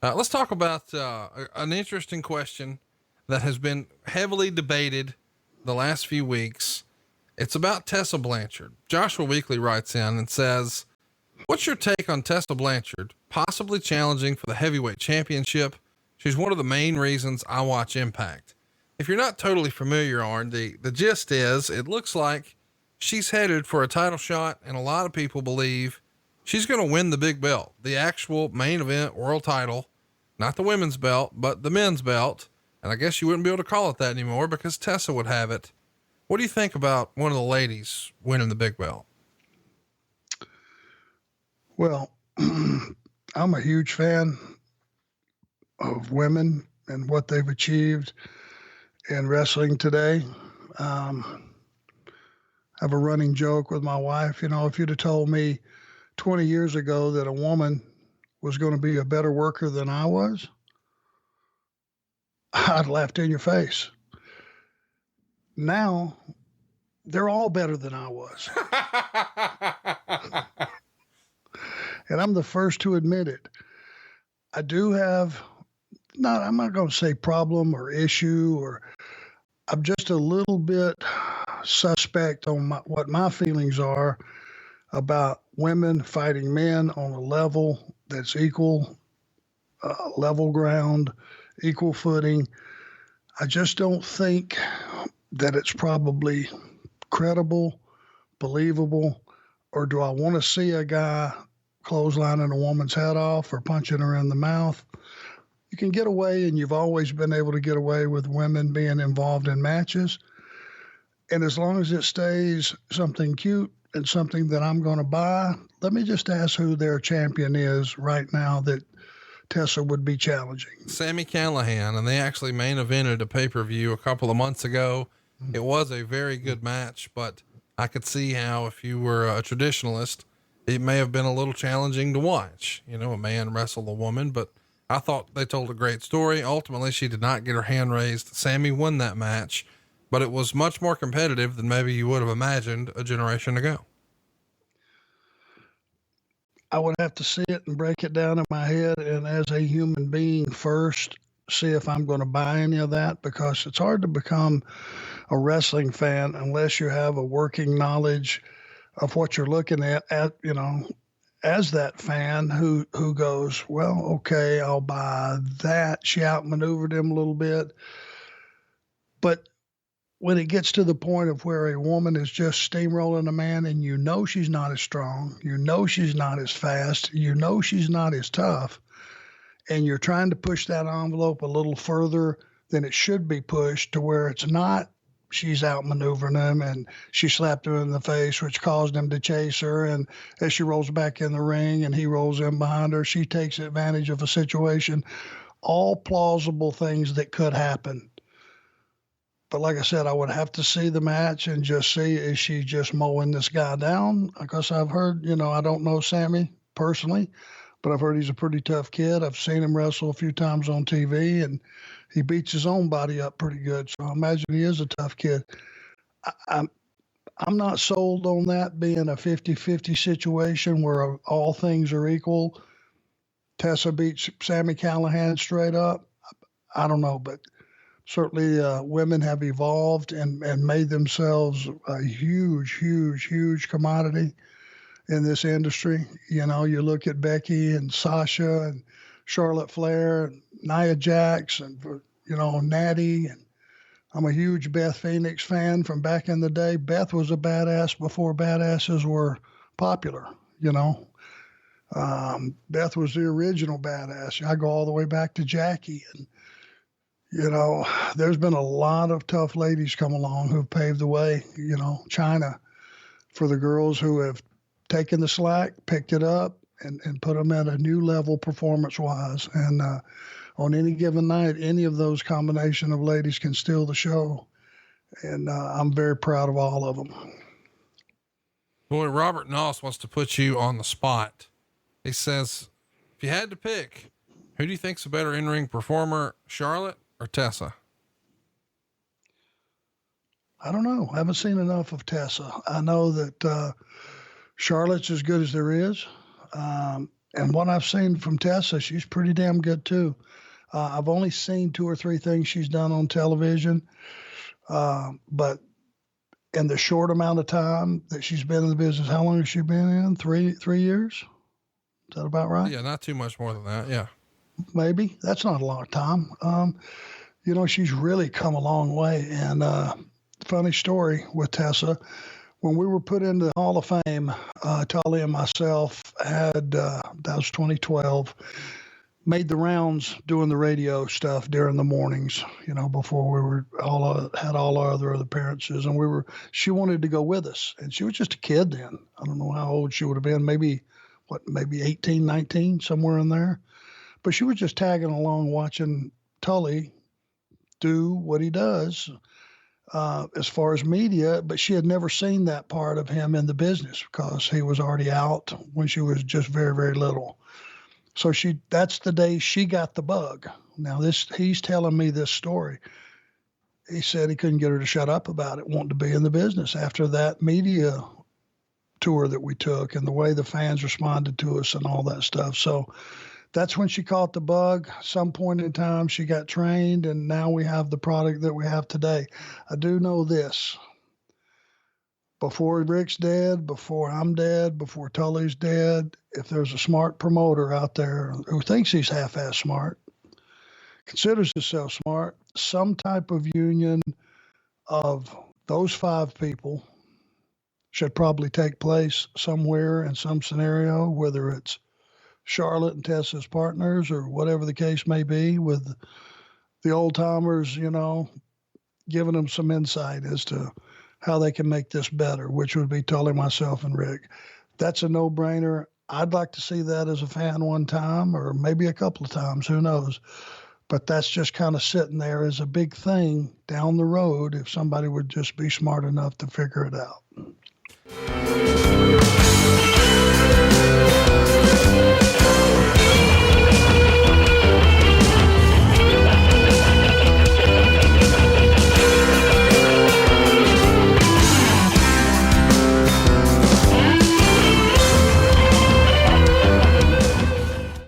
Let's talk about an interesting question that has been heavily debated the last few weeks. It's about Tessa Blanchard. Joshua Weekly writes in and says, what's your take on Tessa Blanchard possibly challenging for the heavyweight championship? She's one of the main reasons I watch Impact. If you're not totally familiar, Arn, the gist is it looks like she's headed for a title shot, and a lot of people believe she's going to win the big belt, the actual main event world title, not the women's belt, but the men's belt. And I guess you wouldn't be able to call it that anymore because Tessa would have it. What do you think about one of the ladies winning the big belt? Well, I'm a huge fan of women and what they've achieved in wrestling today. I have a running joke with my wife. If you'd have told me 20 years ago that a woman was going to be a better worker than I was, I'd laughed in your face. Now, they're all better than I was. And I'm the first to admit it. I do have, I'm not going to say problem or issue, or I'm just a little bit suspect on what my feelings are about women fighting men on a level that's equal, level ground, equal footing. I just don't think that it's probably credible, believable, or do I want to see a guy clotheslining a woman's head off or punching her in the mouth? You can get away, and you've always been able to get away with women being involved in matches. And as long as it stays something cute and something that I'm going to buy, let me just ask who their champion is right now that Tessa would be challenging. Sami Callihan, and they actually main evented a pay-per-view a couple of months ago. It was a very good match, but I could see how if you were a traditionalist, it may have been a little challenging to watch, a man wrestle a woman, but I thought they told a great story. Ultimately, she did not get her hand raised. Sami won that match, but it was much more competitive than maybe you would have imagined a generation ago. I would have to see it and break it down in my head, and as a human being first, see if I'm going to buy any of that, because it's hard to become a wrestling fan unless you have a working knowledge of what you're looking at, as that fan who goes, well, okay, I'll buy that. She outmaneuvered him a little bit. But when it gets to the point of where a woman is just steamrolling a man, and she's not as strong, she's not as fast, she's not as tough, and you're trying to push that envelope a little further than it should be pushed, to where it's not she's outmaneuvering him and she slapped him in the face, which caused him to chase her. And as she rolls back in the ring and he rolls in behind her, she takes advantage of a situation. All plausible things that could happen. But like I said, I would have to see the match and just see, is she just mowing this guy down? Because I've heard, I don't know Sami personally, but I've heard he's a pretty tough kid. I've seen him wrestle a few times on TV, and he beats his own body up pretty good. So I imagine he is a tough kid. I'm not sold on that being a 50-50 situation where all things are equal. Tessa beats Sami Callihan straight up. I don't know, but certainly women have evolved and made themselves a huge, huge, huge commodity in this industry. You look at Becky and Sasha and Charlotte Flair and Nia Jax and, Natty. And I'm a huge Beth Phoenix fan from back in the day. Beth was a badass before badasses were popular, Beth was the original badass. I go all the way back to Jackie. And, there's been a lot of tough ladies come along who've paved the way, China, for the girls who have taken the slack, picked it up, and put them at a new level performance-wise. And on any given night, any of those combination of ladies can steal the show. And I'm very proud of all of them. Boy, Robert Noss wants to put you on the spot. He says, if you had to pick, who do you think's a better in-ring performer, Charlotte or Tessa? I don't know. I haven't seen enough of Tessa. I know that Charlotte's as good as there is. And what I've seen from Tessa, she's pretty damn good too. I've only seen 2 or 3 things she's done on television, but in the short amount of time that she's been in the business, how long has she been in? 3 years? Is that about right? Yeah, not too much more than that. Yeah. Maybe. That's not a long time. You know, she's really come a long way. And funny story with Tessa, when we were put into the Hall of Fame, Tully and myself had, that was 2012, made the rounds doing the radio stuff during the mornings, you know, before we were had all our other appearances. And she wanted to go with us. And she was just a kid then. I don't know how old she would have been, maybe 18, 19, somewhere in there. But she was just tagging along watching Tully do what he does as far as media, but she had never seen that part of him in the business because he was already out when she was just very, very little. So that's the day she got the bug. Now he's telling me this story. He said he couldn't get her to shut up about it, wanting to be in the business after that media tour that we took and the way the fans responded to us and all that stuff. So that's when she caught the bug. Some point in time, she got trained, and now we have the product that we have today. I do know this. Before Rick's dead, before I'm dead, before Tully's dead, if there's a smart promoter out there who thinks he's half-ass smart, considers himself smart, some type of union of those 5 people should probably take place somewhere in some scenario, whether it's Charlotte and Tessa's partners or whatever the case may be, with the old timers, you know, giving them some insight as to how they can make this better, which would be Tully, myself, and Rick. That's a no-brainer. I'd like to see that as a fan one time, or maybe a couple of times, who knows. But that's just kind of sitting there as a big thing down the road if somebody would just be smart enough to figure it out.